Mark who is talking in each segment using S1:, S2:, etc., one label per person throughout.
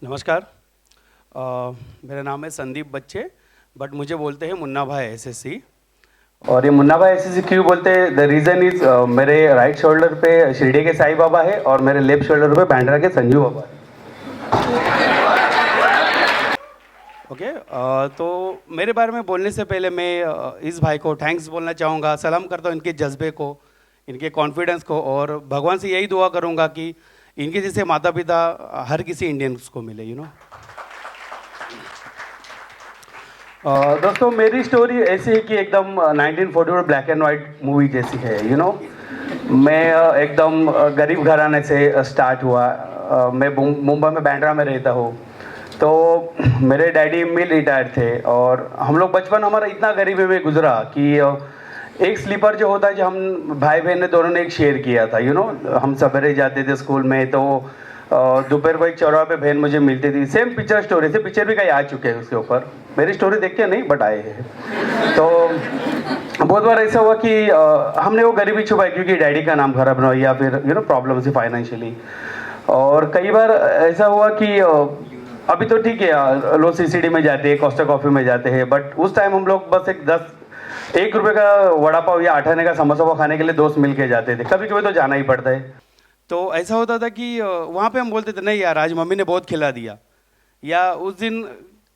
S1: नमस्कार। मेरा नाम है संदीप बच्चे, बट मुझे बोलते हैं मुन्ना भाई एसएससी।
S2: और ये मुन्ना भाई एसएससी क्यों बोलते हैं? द रीज़न इज मेरे राइट शोल्डर पे शिरडी के साईं बाबा है और मेरे लेफ्ट शोल्डर पे बांद्रा के संजू बाबा है।
S1: ओके। तो मेरे बारे में बोलने से पहले मैं इस भाई को थैंक्स बोलना चाहूँगा, सलाम करता हूँ इनके जज्बे को, इनके कॉन्फिडेंस को, और भगवान से यही दुआ करूँगा कि इनके जैसे माता पिता हर किसी इंडियंस को मिले,
S2: दोस्तों मेरी स्टोरी ऐसी है कि एकदम 1944 ब्लैक एंड वाइट मूवी जैसी है। मैं एकदम गरीब घराने से स्टार्ट हुआ। मैं मुंबई में बांद्रा में रहता हूँ। तो मेरे डैडी मिल रिटायर्ड थे और हम लोग बचपन हमारा इतना गरीबी में गुजरा कि एक स्लीपर जो होता है, जो हम भाई बहन ने दोनों ने एक शेयर किया था। हम सवेरे जाते थे स्कूल में, तो दोपहर को एक चौराहे पे बहन मुझे मिलती थी। सेम पिक्चर स्टोरी से, पिक्चर भी कहीं आ चुके हैं उसके ऊपर, मेरी स्टोरी देख के नहीं बट आए हैं। तो बहुत बार ऐसा हुआ कि हमने वो गरीबी छुपाई क्योंकि डैडी का नाम खराब ना हो या फिर प्रॉब्लम थी फाइनेंशियली। और कई बार ऐसा हुआ कि अभी तो ठीक है, लो सीसीडी में जाते हैं, कोस्टा कॉफ़ी में जाते हैं, बट उस टाइम हम लोग बस एक रुपए का वड़ा पाव या 8 आने का समोसा पाव खाने के लिए दोस्त मिल के जाते थे। कभी कभी तो जाना ही पड़ता है।
S1: तो ऐसा होता था कि वहाँ पे हम बोलते थे नहीं यार आज मम्मी ने बहुत खिला दिया, या उस दिन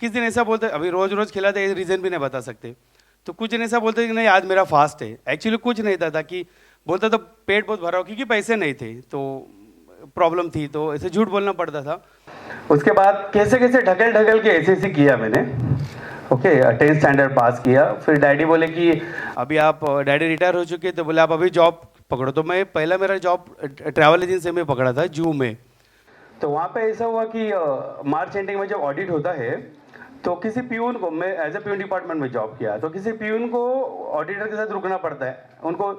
S1: किस दिन ऐसा बोलते, अभी रोज़ रोज़ खिलाते ये रीज़न भी नहीं बता सकते। तो कुछ दिन ऐसा बोलते कि नहीं आज मेरा फास्ट है, एक्चुअली कुछ नहीं था कि बोलता था पेट बहुत भरा हो, क्योंकि पैसे नहीं थे तो प्रॉब्लम थी, तो ऐसे झूठ बोलना पड़ता था।
S2: उसके बाद कैसे कैसे ढकेल ढकेल के एसएससी किया मैंने। ओके, 10th स्टैंडर्ड पास किया। फिर डैडी बोले कि
S1: अभी आप डैडी रिटायर हो चुके, तो बोले आप अभी जॉब पकड़ो। तो मैं पहला मेरा जॉब ट्रैवल एजेंसी में पकड़ा था, जू में।
S2: तो वहाँ पे ऐसा हुआ कि मार्च एंडिंग में जब ऑडिट होता है तो किसी प्यून को, मैं एज ए प्यून डिपार्टमेंट में जॉब किया, तो किसी प्यून को ऑडिटर के साथ रुकना पड़ता है उनको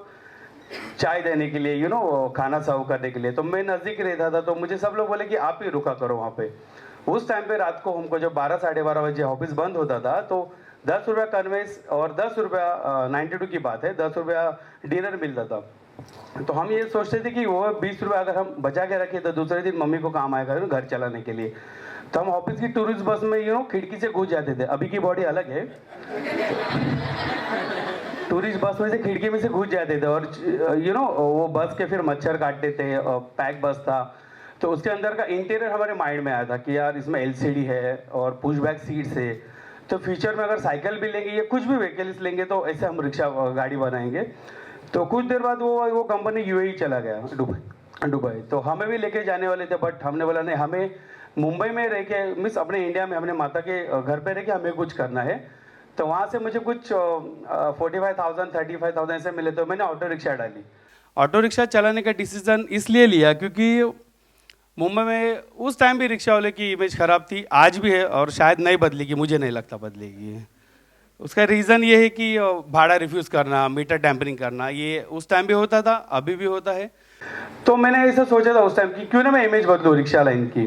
S2: चाय देने के लिए, खाना सर्व करने के लिए। तो मैं नज़दीक रहता था, तो मुझे सब लोग बोले कि आप ही रुका करो वहाँ पे। उस टाइम पे रात को हमको जब 12 साढ़े 12 बजे ऑफिस बंद होता था, तो 10 रुपया कन्वेंस और 10 रुपया 92 की बात है, 10 रुपया डिनर मिलता था। तो हम ये सोचते थे कि वो 20 रुपया अगर हम बचा के रखे तो दूसरे दिन मम्मी को काम आएगा घर चलाने के लिए। तो हम ऑफिस की टूरिस्ट बस में खिड़की से घुस जाते थे। अभी की बॉडी अलग है। टूरिस्ट बस में से खिड़की में से घुस जाते थे और वो बस के फिर मच्छर काटते थे। पैक बस था, तो उसके अंदर का इंटीरियर हमारे माइंड में आया था कि यार इसमें एलसीडी है और पुश बैक सीट्स है, तो फ्यूचर में अगर साइकिल भी लेंगे या कुछ भी व्हीकल्स लेंगे तो ऐसे हम रिक्शा गाड़ी बनाएंगे। तो कुछ देर बाद वो कंपनी यूएई चला गया, दुबई। तो हमें भी लेके जाने वाले थे, बट हमने बोला नहीं, हमें मुंबई में रह के, मिस अपने इंडिया में, अपने माता के घर पे रह के हमें कुछ करना है। तो वहाँ से मुझे कुछ 45,000 35,000 ऐसे मिले, तो मैंने ऑटो रिक्शा डाली।
S1: ऑटो रिक्शा चलाने का डिसीजन इसलिए लिया क्योंकि मुंबई में उस टाइम भी रिक्शा वाले की इमेज खराब थी, आज भी है और शायद नहीं बदलेगी, मुझे नहीं लगता बदलेगी। उसका रीज़न ये है कि भाड़ा रिफ्यूज़ करना, मीटर टैम्परिंग करना, ये उस टाइम भी होता था, अभी भी होता है।
S2: तो मैंने ऐसा सोचा था उस टाइम कि क्यों ना मैं इमेज बदलूँ रिक्शा लाइन की।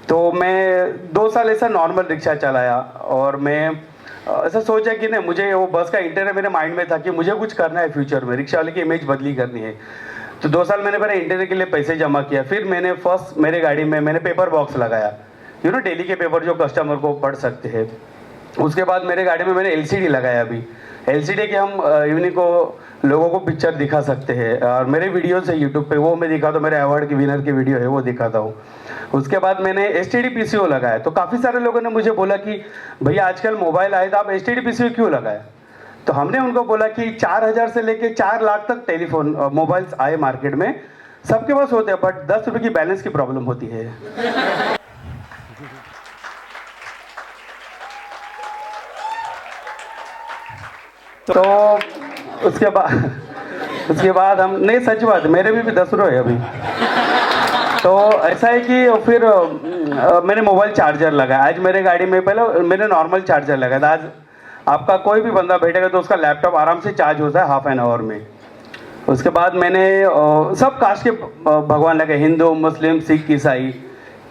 S2: तो मैं 2 साल ऐसा नॉर्मल रिक्शा चलाया और मैं ऐसा सोचा कि नहीं, मुझे वो बस का इंटीरियर मेरे माइंड में था कि मुझे कुछ करना है फ्यूचर में, रिक्शा वाले की इमेज बदली करनी है। तो 2 साल मैंने पहले इंटीरियर के लिए पैसे जमा किया। फिर मैंने फर्स्ट मेरे गाड़ी में मैंने पेपर बॉक्स लगाया, डेली के पेपर जो कस्टमर को पढ़ सकते हैं। उसके बाद मेरे गाड़ी में मैंने एलसीडी लगाया। अभी एलसीडी के हम इवनिंग को लोगों को पिक्चर दिखा सकते हैं, और मेरे वीडियोस है यूट्यूब पे, वो मैं दिखाता हूँ, मेरे अवार्ड की विनर की वीडियो है वो दिखाता हूँ। उसके बाद मैंने एसटीडी पीसीओ लगाया। तो काफ़ी सारे लोगों ने मुझे बोला कि भैया आजकल मोबाइल आए तो आप एसटीडी पीसीओ क्यों लगाया? तो हमने उनको बोला कि 4,000 से लेके 4 लाख तक टेलीफोन मोबाइल्स आए मार्केट में, सबके पास होते हैं, बट 10 रुपये की बैलेंस की प्रॉब्लम होती है। तो उसके बाद हम, नहीं सच बात, मेरे भी 10 रुपये अभी। तो ऐसा है कि फिर मैंने मोबाइल चार्जर लगाया। आज मेरे गाड़ी में, पहले मैंने नॉर्मल चार्जर लगाया था, आज आपका कोई भी बंदा बैठेगा तो उसका लैपटॉप आराम से चार्ज होता है हाफ एन आवर में। उसके बाद मैंने सब कास्ट के भगवान लगे, हिंदू मुस्लिम सिख ईसाई,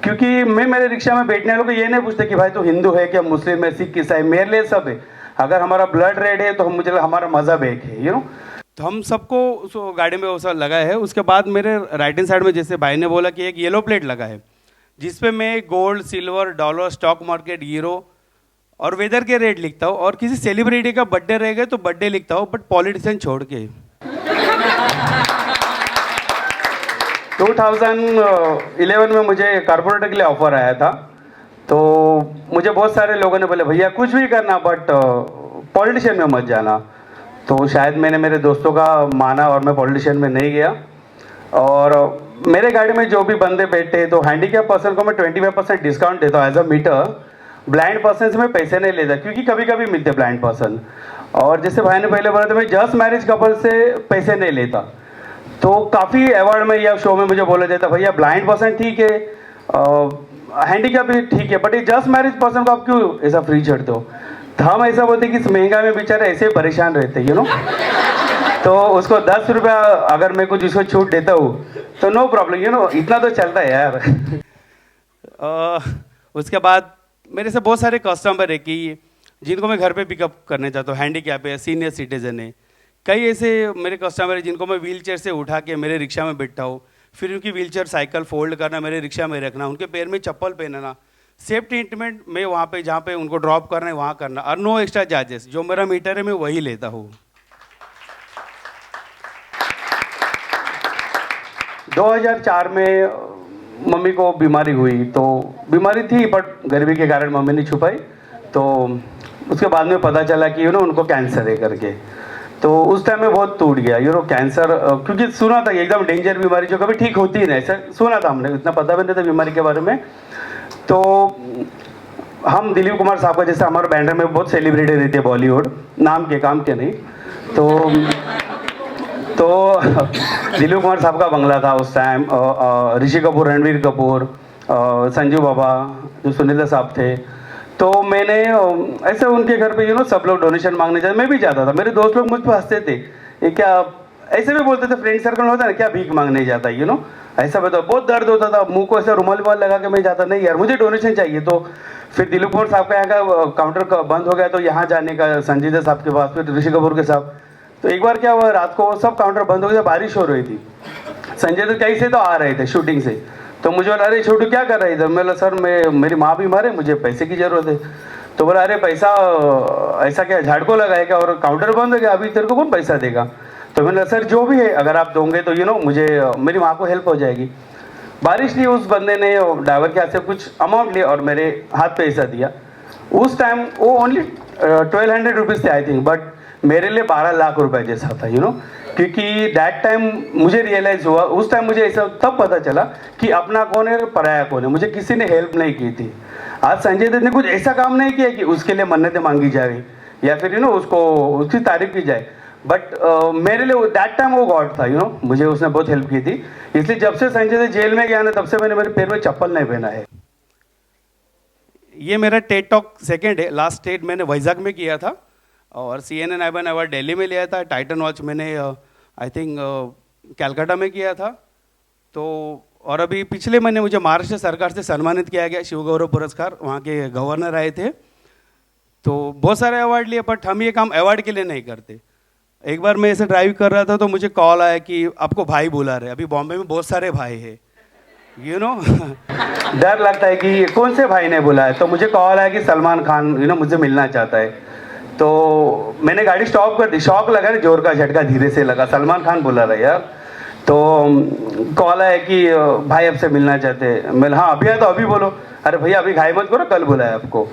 S2: क्योंकि मैं मेरे रिक्शा में बैठने वालों को ये नहीं पूछते कि भाई तू हिंदू है क्या, मुस्लिम है, सिख ईसाई, मेरे लिए सब है। अगर हमारा ब्लड रेड है तो मुझे हमारा मजहब एक है,
S1: तो हम सबको उस गाड़ी में वो सब लगा है। उसके बाद मेरे राइट हैंड साइड में, जैसे भाई ने बोला कि एक येलो प्लेट लगा है, जिसपे मैं gold, silver, dollar, stock market, euro और वेदर के रेट लिखता हूँ, और किसी सेलिब्रिटी का बर्थडे रहेगा तो बर्थडे लिखता हूँ, बट पॉलिटिशियन छोड़ के।
S2: 2011 में मुझे कारपोरेटर के लिए ऑफर आया था, तो मुझे बहुत सारे लोगों ने बोले भैया कुछ भी करना बट पॉलिटिशियन में मत जाना। तो शायद मैंने मेरे दोस्तों का माना और मैं पॉलिटिशियन में नहीं गया। और मेरे गाड़ी में जो भी बंदे बैठे तो हैंडीकैप पर्सन को मैं 25% डिस्काउंट देता हूँ as a meter. Blind person से मैं पैसे नहीं लेता क्योंकि कभी कभी मिलते ब्लाइंड पर्सन। और जैसे भाई ने पहले बोला था मैं जस्ट मैरिज कपल से पैसे नहीं लेता। तो काफ़ी अवार्ड में या शो में मुझे बोला जाता भैया ब्लाइंड पर्सन ठीक है, हैंडीकैप भी ठीक है, बट ये जस्ट मैरिज पर्सन को आप क्यों ऐसा फ्री छड़ते हो। तो हम ऐसा बोलते कि इस महंगा में बेचारे ऐसे ही परेशान रहते यू नो। तो उसको 10 रुपया अगर मैं कुछ उसको छूट देता हूँ तो नो प्रॉब्लम यू नो, इतना तो चलता है यार।
S1: उसके बाद मेरे से बहुत सारे कस्टमर है कि जिनको मैं घर पे पिकअप करने चाहता हूँ, हैंडीकैप है, सीनियर सिटीजन है। कई ऐसे मेरे कस्टमर है जिनको मैं व्हील चेयर से उठा के मेरे रिक्शा में बैठा हूँ, फिर उनकी व्हील चेयर साइकिल फोल्ड करना, मेरे रिक्शा में रखना, उनके पैर में चप्पल पहनना, सेफ्टी इंटीमेंट मैं वहाँ पे जहाँ पे उनको ड्रॉप करना है वहाँ करना, और नो एक्स्ट्रा चार्जेस। जो मेरा मीटर है मैं वही लेता हूँ।
S2: 2004 में मम्मी को बीमारी हुई, तो बीमारी थी बट गरीबी के कारण मम्मी ने छुपाई। तो उसके बाद में पता चला कि यू नो उनको कैंसर है करके। तो उस टाइम में बहुत टूट गया यू नो कैंसर, क्योंकि सुना था एकदम डेंजर बीमारी जो कभी ठीक होती ही नहीं, ऐसा सुना था हमने, इतना पता भी नहीं था बीमारी के बारे में। तो हम दिलीप कुमार साहब का, जैसे हमारे बैंडर में बहुत सेलिब्रिटी रहते हैं बॉलीवुड, नाम के काम के नहीं, तो दिलीप कुमार साहब का बंगला था उस टाइम, ऋषि कपूर, रणवीर कपूर, संजू बाबा जो सुनील साहब थे। तो मैंने ऐसे उनके घर पे यू नो सब लोग डोनेशन मांगने जाते, मैं भी जाता था। मेरे दोस्त लोग मुझ पर हंसते थे, ये क्या, ऐसे भी बोलते थे, फ्रेंड सर्कल होता है ना, क्या भीख मांगने जाता है यू नो, ऐसा बताओ। बहुत दर्द होता था, मुंह को ऐसा रुमाल रुमाल लगा के मैं जाता, नहीं यार मुझे डोनेशन चाहिए। तो फिर दिलीप कुमार साहब का यहाँ का काउंटर बंद हो गया, तो यहाँ जाने का संजय दत्त साहब के पास, फिर ऋषि कपूर के साथ। तो एक बार क्या हुआ, रात को सब काउंटर बंद हो गया, बारिश हो रही थी, संजय दत्त कहीं से तो आ रहे थे शूटिंग से। तो मुझे बोला अरे छोटू क्या कर रहे थे, मैं बोला सर मैं, मेरी माँ बीमार है, मुझे पैसे की ज़रूरत है। तो बोला अरे पैसा ऐसा क्या झाड़ को लगाएगा और काउंटर बंद हो गया, अभी तेरे को कौन पैसा देगा। तो मैंने सर जो भी है अगर आप दोगे तो यू नो मुझे, मेरी माँ को हेल्प हो जाएगी। बारिश नहीं, उस बंदे ने ड्राइवर के हाथ से कुछ अमाउंट लिया और मेरे हाथ पैसा दिया। उस टाइम वो ओनली 1200 रुपीज़ थे आई थिंक, बट मेरे लिए 12 लाख रुपए जैसा था यू नो, क्योंकि दैट टाइम मुझे रियलाइज हुआ, उस टाइम मुझे ऐसा तब पता चला कि अपना कौन है पराया कौन है। मुझे किसी ने हेल्प नहीं की थी। आज संजय दत्त ने कुछ ऐसा काम नहीं किया कि उसके लिए मन्नतें मांगी जाए या फिर यू नो उसको उसकी तारीफ की जाए, बट मेरे लिए दैट टाइम वो गॉड था यू नो, मुझे उसने बहुत हेल्प की थी। इसलिए जब से संजय दत्त जेल में गया ना, तब से मैंने मेरे पैर में चप्पल नहीं पहना है।
S1: ये मेरा टेड टॉक सेकंड है। लास्ट टेड मैंने वाइजाग में किया था और CNN आइबन अवार्ड दिल्ली में लिया था। टाइटन वॉच मैंने आई थिंक कैलकाटा में किया था। तो और अभी पिछले महीने मुझे महाराष्ट्र सरकार से सम्मानित किया गया, शिव गौरव पुरस्कार, वहाँ के गवर्नर आए थे। तो बहुत सारे अवार्ड लिए, बट हम ये काम अवार्ड के लिए नहीं करते। एक बार मैं ऐसे ड्राइव कर रहा था तो मुझे कॉल आया कि आपको भाई बुला रहे। अभी बॉम्बे में बहुत सारे भाई हैं यू नो।
S2: डर लगता है कि कौन से भाई ने बुलाया। तो मुझे कॉल आया कि सलमान खान यू नो मुझे मिलना चाहता है। तो मैंने गाड़ी स्टॉप कर दी, शॉक लगा ना, जोर का झटका धीरे से लगा, सलमान खान बुला रहा है यार। तो कॉल आया कि भाई आपसे मिलना चाहते हैं। मैं हाँ अभी आया तो अभी बोलो। अरे भैया अभी घाई मत करो, कल बुलाया आपको।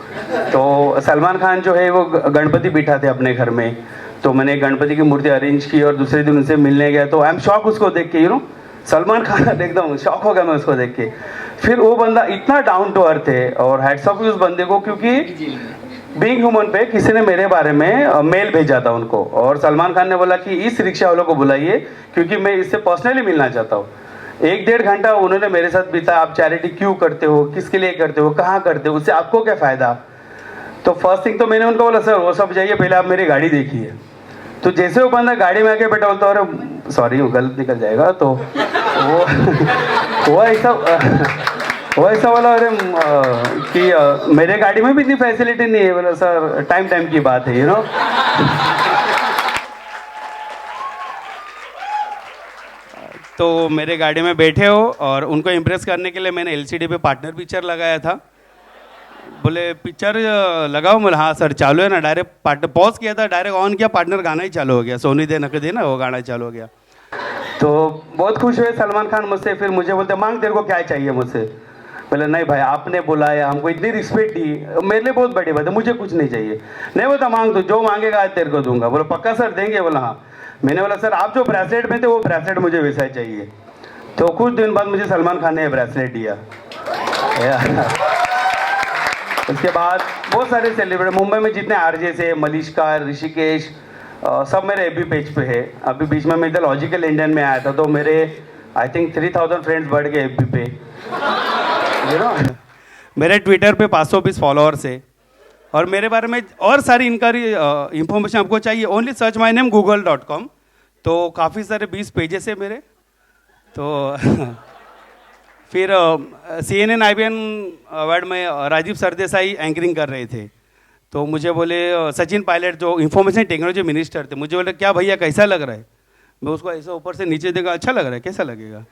S2: तो सलमान खान जो है वो गणपति बिठा थे अपने घर में, तो मैंने गणपति की मूर्ति अरेंज की और दूसरे दिन उनसे मिलने गया। तो आई एम शॉक उसको देख के यू नो, सलमान खान एकदम शॉक हो गया मैं उसको देख के। फिर वो बंदा इतना डाउन टू अर्थ है और हैट्स ऑफ उस बंदे को, क्योंकि बीइंग ह्यूमन पे किसी ने मेरे बारे में मेल भेजा था उनको, और सलमान खान ने बोला कि इस रिक्शा वालों को बुलाइए क्योंकि मैं इससे पर्सनली मिलना चाहता हूँ। 1-1.5 घंटा उन्होंने मेरे साथ बिताया। आप चैरिटी क्यों करते हो, किसके लिए करते हो, कहाँ करते हो, उससे आपको क्या फ़ायदा। तो फर्स्ट थिंग तो मैंने उनको बोला सर वो सब जाइए, पहले आप मेरी गाड़ी देखिए। तो जैसे वो बंदा गाड़ी में आके बैठा बोलता अरे सॉरी वो गलत निकल जाएगा। तो वो ऐसा बोला अरे कि मेरे गाड़ी में भी इतनी फैसिलिटी नहीं है। बोला सर टाइम की बात है यू नो।
S1: तो मेरे गाड़ी में बैठे हो और उनको इम्प्रेस करने के लिए मैंने एलसीडी पे पार्टनर पिक्चर लगाया था। बोले पिक्चर लगाओ, बोले हाँ सर चालू है ना। डायरेक्ट पार्टनर पॉज किया था, डायरेक्ट ऑन किया, पार्टनर गाना ही चालू हो गया, सोनी दे नक दे ना, वो गाना चालू हो गया।
S2: तो बहुत खुश हुए सलमान खान मुझसे। फिर मुझे बोलते मांग तेरे को क्या चाहिए मुझसे। बोले नहीं भाई आपने बुलाया, हमको इतनी रिस्पेक्ट दी, मेरे लिए बहुत बड़ी बात है, मुझे कुछ नहीं चाहिए। नहीं बोलता मांग तू, जो मांगेगा आज तेरे को दूंगा। बोला पक्का सर देंगे? बोला हाँ। मैंने बोला सर आप जो ब्रेसलेट में थे वो ब्रेसलेट मुझे वैसा ही चाहिए। तो कुछ दिन बाद मुझे सलमान खान ने ब्रेसलेट दिया। उसके बाद बहुत सारे सेलिब्रिटी मुंबई में जितने आरजे से, मलिश्का, ऋषिकेश, सब मेरे एबी पेज पे है। अभी बीच में मैं इधर लॉजिकल इंडियन में आया था तो मेरे आई थिंक 3000 फ्रेंड्स बढ़ गए एबी पे, यू नो।
S1: मेरे ट्विटर पे 520 फॉलोअर्स है और मेरे बारे में और सारी इनकारी इंफॉर्मेशन आपको चाहिए, only search my name google.com। तो काफ़ी सारे 20 पेजेस है मेरे। तो फिर CNN IBN अवार्ड में राजीव सरदेसाई एंकरिंग कर रहे थे। तो मुझे बोले सचिन पायलट जो इंफॉर्मेशन टेक्नोलॉजी मिनिस्टर थे, मुझे बोले क्या भैया कैसा लग रहा है? मैं उसको ऐसे ऊपर से नीचे देखा, अच्छा लग रहा है, कैसा लगेगा?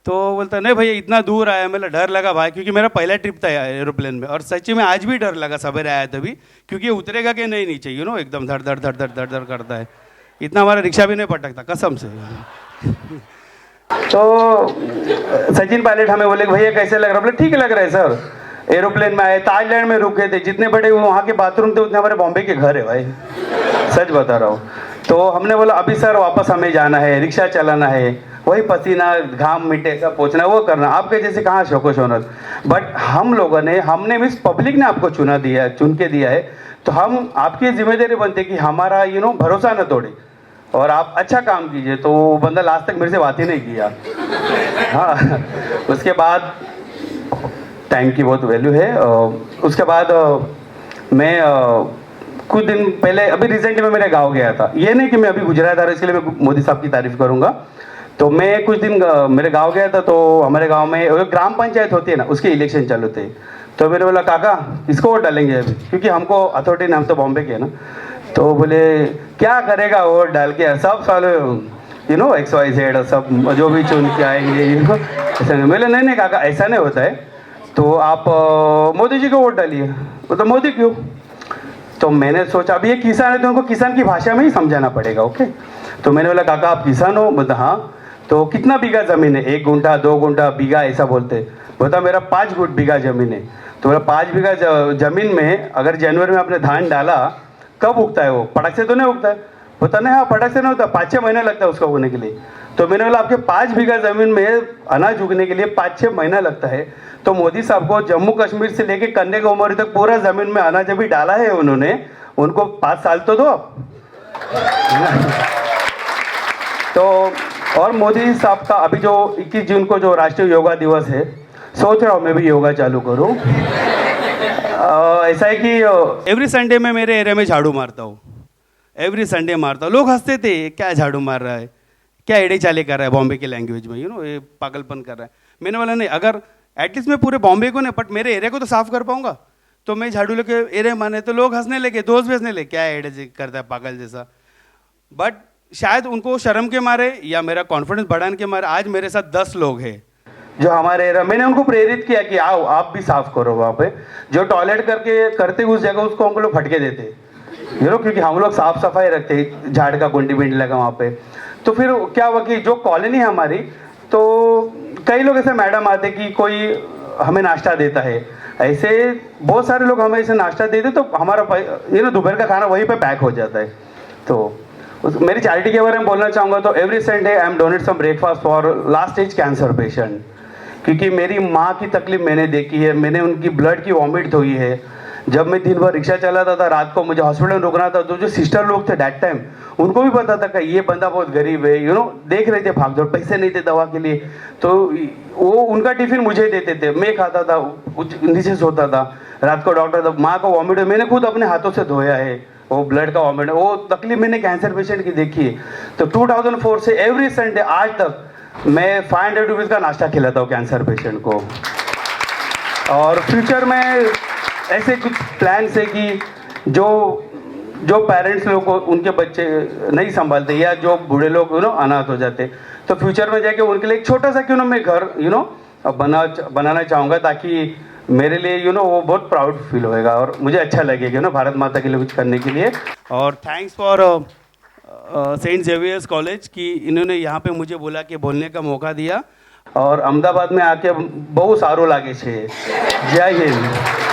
S1: तो बोलता नहीं भैया इतना दूर आया, मेरा डर लगा भाई, क्योंकि मेरा पहला ट्रिप था एरोप्लेन में। और सच्ची में आज भी डर लगा सवेरे आया तभी, क्योंकि उतरेगा कि नहीं नीचे, यू नो, एकदम धड़ धड़ धड़ धड़ धड़ धड़ करता है। इतना हमारा रिक्शा भी नहीं पटकता कसम से।
S2: तो सचिन पायलट हमें बोले भैया कैसे लग रहा है? बोले ठीक लग रहा है सर। एरोप्लेन में आए, ताजलैंड में रुके थे, जितने बड़े वहाँ के बाथरूम थे उतने हमारे बॉम्बे के घर है भाई, सच बता रहा हूँ। तो हमने बोला अभी सर वापस हमें जाना है, रिक्शा चलाना है, वही पसीना घाम मिट्टी सब पोछना वो करना, आपके जैसे कहाँ शौको शौनत। बट हम लोगों ने, हमने मिस पब्लिक ने आपको चुन के दिया है, तो हम आपकी जिम्मेदारी बनती है कि हमारा भरोसा न तोड़े और आप अच्छा काम कीजिए। तो वो बंदा लास्ट तक मेरे से बात ही नहीं किया। हाँ, उसके बाद टाइम की बहुत वैल्यू है। उसके बाद मैं कुछ दिन पहले, अभी रिसेंटली मैं मेरे गांव गया था। ये नहीं कि मैं अभी गुजरात आ रहा हूँ इसके लिए मैं मोदी साहब की तारीफ करूंगा। तो मैं कुछ दिन मेरे गांव गया था। तो हमारे गांव में ग्राम पंचायत होती है ना, उसके इलेक्शन चालू थे। तो मैंने बोला काका किसको वोट डालेंगे अभी, क्योंकि हमको अथॉरिटी नाम तो बॉम्बे के है ना। तो बोले क्या करेगा वोट डाल के, सब सालों XYZ सब जो भी चुन के आएंगे ऐसा नहीं। बोले नहीं काका ऐसा नहीं होता है, तो आप मोदी जी को वोट डालिए। तो मोदी क्यों? तो मैंने सोचा अभी ये किसान है तो उनको किसान की भाषा में ही समझाना पड़ेगा, ओके। तो मैंने बोला काका आप किसान हो? बोलता हाँ। तो कितना बीघा ज़मीन है? 1 गुंठा 2 गुंठा बीघा ऐसा बोलते। बोलता मेरा 5 बीघा ज़मीन है। तो बोला 5 बीघा ज़मीन में अगर जनवरी में आपने धान डाला, कब उगता है वो? पटक से तो नहीं उगता है। बोलता नहीं हाँ पटक से नहीं होता, 5-6 महीने लगता है उसको उगने के लिए। तो मैंने बोला आपके 5 बीघा ज़मीन में अनाज उगने के लिए 5-6 महीना लगता है, तो मोदी साहब को जम्मू कश्मीर से लेके कन्याकुमारी तक पूरा ज़मीन में अनाज अभी डाला है उन्होंने, उनको 5 साल तो दो आप। तो और मोदी साहब का अभी जो 21 जून को जो राष्ट्रीय योगा दिवस है, सोच रहा हूँ मैं भी योगा चालू करूँ। ऐसा है कि
S1: एवरी संडे में मेरे एरिया में झाड़ू मारता हूँ, एवरी संडे मारता हूँ। लोग हंसते थे क्या झाड़ू मार रहा है, क्या एड़े चाले कर रहा है बॉम्बे की लैंग्वेज में, ये पागलपन कर रहा है। मैंने बोला नहीं, अगर एटलीस्ट मैं पूरे बॉम्बे को नहीं बट मेरे एरिया को तो साफ कर पाऊंगा, तो मैं झाड़ू लेके एरिया माने। तो लोग हंसने लगे, दोस्त भी हंसने लगे, क्या एड़े करता है पागल जैसा। बट शायद उनको शर्म के मारे या मेरा कॉन्फिडेंस बढ़ाने के मारे आज मेरे साथ 10 लोग हैं
S2: जो हमारे एरिया, मैंने उनको प्रेरित किया कि आओ आप भी साफ करो। वहाँ पे जो टॉयलेट करते उस जगह उसको हम लोग फटके देते, क्योंकि हम लोग साफ सफाई रखते, झाड़ का कुंडी बिंडी लगा वहाँ पे। तो फिर क्या हुआ कि जो कॉलोनी है हमारी, तो कई लोग ऐसे मैडम आते कि कोई हमें नाश्ता देता है, ऐसे बहुत सारे लोग हमें ऐसे नाश्ता देते, तो हमारा दोपहर का खाना वहीं पे पैक हो जाता है। तो मेरी चैरिटी के बारे में बोलना चाहूँगा तो every Sunday I am donate some breakfast for last stage cancer patient, क्योंकि मेरी माँ की तकलीफ मैंने देखी है, मैंने उनकी ब्लड की वॉमिट धोई है। जब मैं दिन भर रिक्शा चलाता था, रात को मुझे हॉस्पिटल में रुकना था, तो जो सिस्टर लोग थे दैट टाइम, उनको भी पता था कि ये बंदा बहुत गरीब है, देख रहे थे भागदौड़, पैसे नहीं थे दवा के लिए, तो वो उनका टिफिन मुझे देते थे, मैं खाता था, नीचे सोता था। रात को डॉक्टर था, माँ को वॉमिट मैंने खुद अपने हाथों से धोया है, वो ब्लड का वॉमिट, वो तकलीफ मैंने कैंसर पेशेंट की देखी है। तो 2004 से एवरी संडे आज तक मैं 500 रुपीज़ का नाश्ता खिलाता हूँ कैंसर पेशेंट को। और फ्यूचर में ऐसे कुछ प्लान्स है कि जो पेरेंट्स लोग को उनके बच्चे नहीं संभालते या जो बूढ़े लोग अनाथ हो जाते, तो फ्यूचर में जाके उनके लिए एक छोटा सा क्यों ना मैं घर बनाना चाहूँगा, ताकि मेरे लिए वो बहुत प्राउड फील होएगा और मुझे अच्छा लगेगा भारत माता के लिए कुछ करने के लिए।
S1: और thanks for Saint Xavier's College कि इन्होंने यहाँ पे मुझे बोला कि बोलने का मौका दिया।
S2: और अहमदाबाद में आके बहुत सारो लागे छे। जय हिंद।